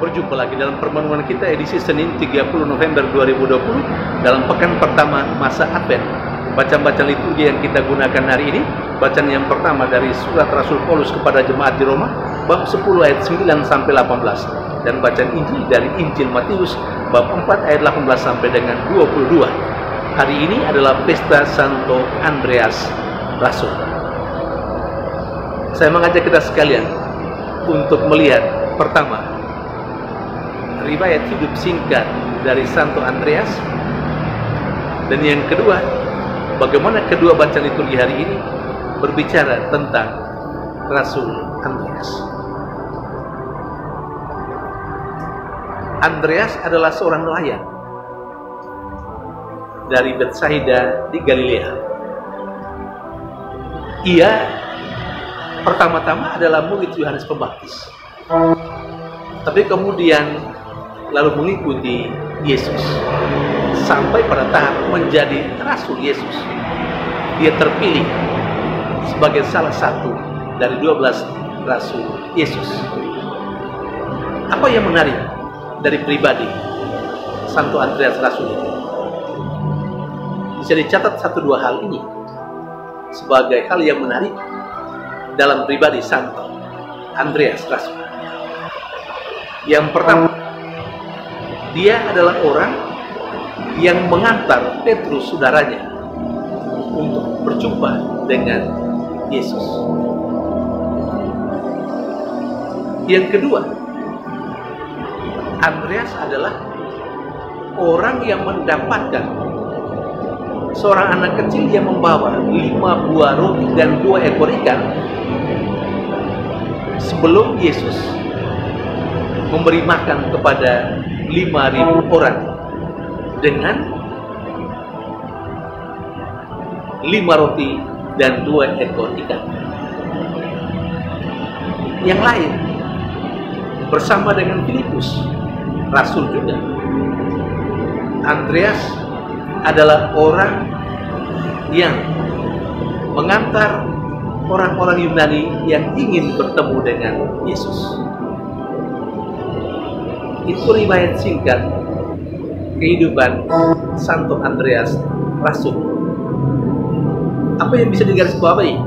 berjumpa lagi dalam pertemuan kita edisi Senin 30 November 2020 dalam pekan pertama masa Advent. Bacaan-bacaan liturgi yang kita gunakan hari ini, bacaan yang pertama dari surat Rasul Paulus kepada jemaat di Roma, bab 10 ayat 9 sampai 18, dan bacaan Injil dari Injil Matius bab 4 ayat 18 sampai dengan 22. Hari ini adalah pesta Santo Andreas Rasul. Saya mengajak kita sekalian untuk melihat pertama, riwayat hidup singkat dari Santo Andreas, dan yang kedua, bagaimana kedua bacaan liturgi hari ini berbicara tentang Rasul Andreas. Andreas adalah seorang nelayan dari Betsaida di Galilea. Ia pertama-tama adalah murid Yohanes Pembaptis, tapi kemudian lalu mengikuti Yesus sampai pada tahap menjadi Rasul Yesus. Dia terpilih sebagai salah satu dari 12 Rasul Yesus. Apa yang menarik dari pribadi Santo Andreas Rasul ini? Bisa dicatat satu dua hal ini sebagai hal yang menarik dalam pribadi Santo Andreas Rasul. Yang pertama, dia adalah orang yang mengantar Petrus saudaranya untuk berjumpa dengan Yesus. Yang kedua, Andreas adalah orang yang mendapatkan seorang anak kecil yang membawa 5 buah roti dan 2 ekor ikan sebelum Yesus memberi makan kepada 5.000 orang dengan 5 roti dan 2 ekor ikan. Yang lain bersama dengan Filipus, Rasul juga. Andreas adalah orang yang mengantar orang-orang Yunani yang ingin bertemu dengan Yesus. Itu riwayat singkat kehidupan Santo Andreas Rasul. Apa yang bisa digarisbawahi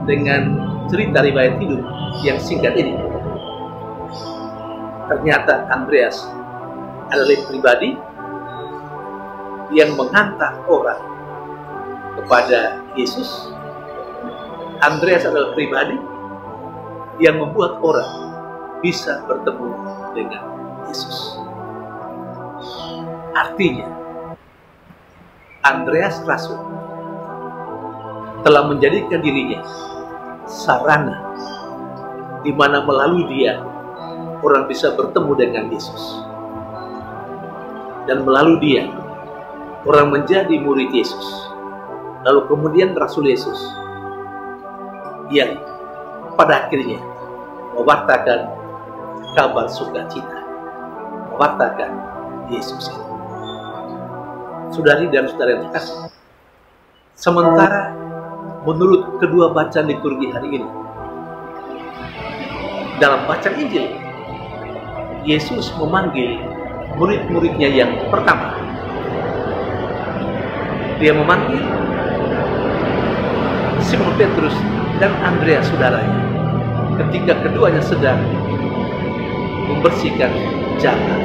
dengan cerita riwayat hidup yang singkat ini? Ternyata Andreas adalah pribadi yang mengantar orang kepada Yesus. Andreas adalah pribadi yang membuat orang bisa bertemu dengan Yesus. Artinya, Andreas Rasul telah menjadikan dirinya sarana di mana melalui dia orang bisa bertemu dengan Yesus, dan melalui dia orang menjadi murid Yesus, lalu kemudian Rasul Yesus yang pada akhirnya mewartakan kabar sukacita, mewartakan Yesus itu. Saudari dan saudara yang terkasih, sementara menurut kedua bacaan liturgi hari ini, dalam bacaan Injil, Yesus memanggil murid-muridnya yang pertama. Dia memanggil Simon Petrus dan Andreas saudaranya ketika keduanya sedang membersihkan jalan.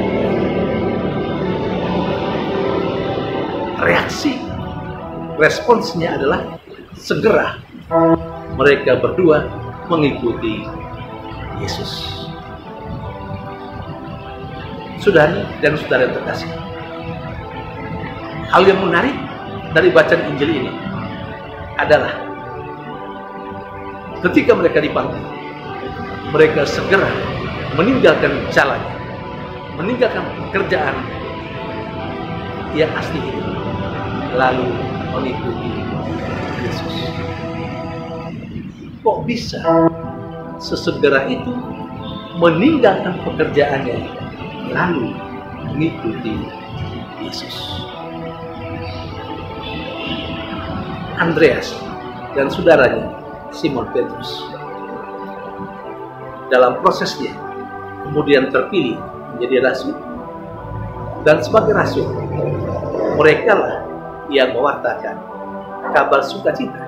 Responsnya adalah segera mereka berdua mengikuti Yesus. Saudari dan saudara yang terkasih, hal yang menarik dari bacaan Injil ini adalah ketika mereka dipanggil, mereka segera meninggalkan jalannya, meninggalkan pekerjaan yang asli itu, lalu mengikuti Yesus. Kok bisa sesegera itu meninggalkan pekerjaannya lalu mengikuti Yesus? Andreas dan saudaranya Simon Petrus dalam prosesnya kemudian terpilih menjadi rasul. Dan sebagai rasul, mereka lah yang mewartakan kabar sukacita,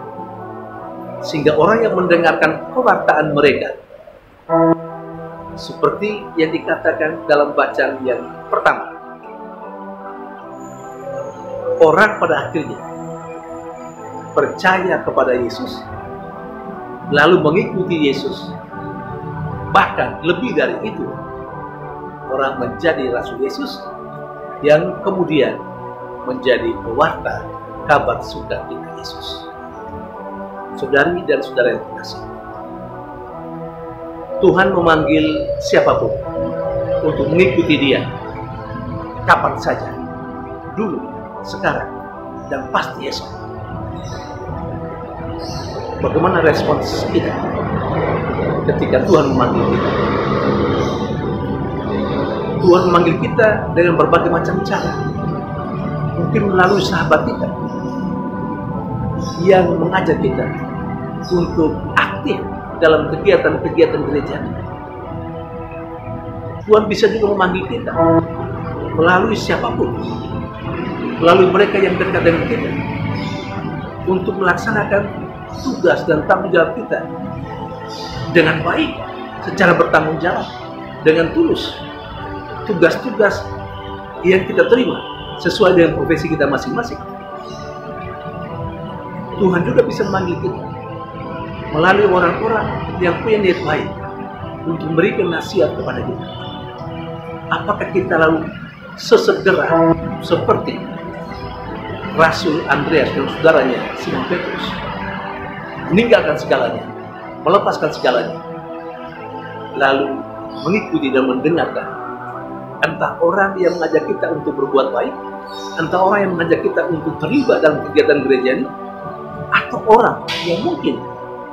sehingga orang yang mendengarkan pewartaan mereka, seperti yang dikatakan dalam bacaan yang pertama, orang pada akhirnya percaya kepada Yesus, lalu mengikuti Yesus. Bahkan lebih dari itu, orang menjadi rasul Yesus yang kemudian menjadi pewarta kabar sukacita Yesus. Saudari dan saudara yang terkasih, Tuhan memanggil siapapun untuk mengikuti Dia, kapan saja, dulu, sekarang, dan pasti esok. Bagaimana respons kita ketika Tuhan memanggil kita? Tuhan memanggil kita dengan berbagai macam cara. Mungkin melalui sahabat kita yang mengajak kita untuk aktif dalam kegiatan-kegiatan gereja. Tuhan bisa juga memanggil kita melalui siapapun, melalui mereka yang dekat dengan kita, untuk melaksanakan tugas dan tanggung jawab kita dengan baik, secara bertanggung jawab, dengan tulus. Tugas-tugas yang kita terima sesuai dengan profesi kita masing-masing. Tuhan juga bisa memanggil kita melalui orang-orang yang punya niat baik untuk memberikan nasihat kepada kita. Apakah kita lalu sesegera seperti Rasul Andreas dan saudaranya Simon Petrus, meninggalkan segalanya, melepaskan segalanya, lalu mengikuti dan mendengarkan entah orang yang mengajak kita untuk berbuat baik, entah orang yang mengajak kita untuk terlibat dalam kegiatan gereja ini, atau orang yang mungkin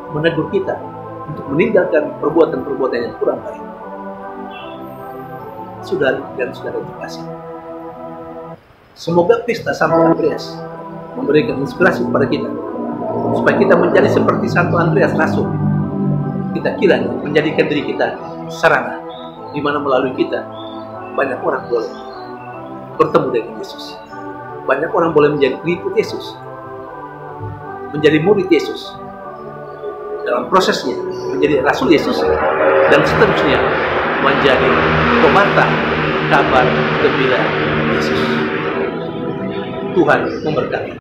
menegur kita untuk meninggalkan perbuatan-perbuatan yang kurang baik. Saudari dan saudara terkasih, semoga pesta Santo Andreas memberikan inspirasi kepada kita, supaya kita menjadi seperti Santo Andreas Rasul. Kita kiranya menjadikan diri kita sarana di mana melalui kita banyak orang boleh bertemu dengan Yesus. Banyak orang boleh menjadi pengikut Yesus, menjadi murid Yesus, dalam prosesnya menjadi rasul Yesus, dan seterusnya menjadi pewarta kabar gembira Yesus. Tuhan memberkati.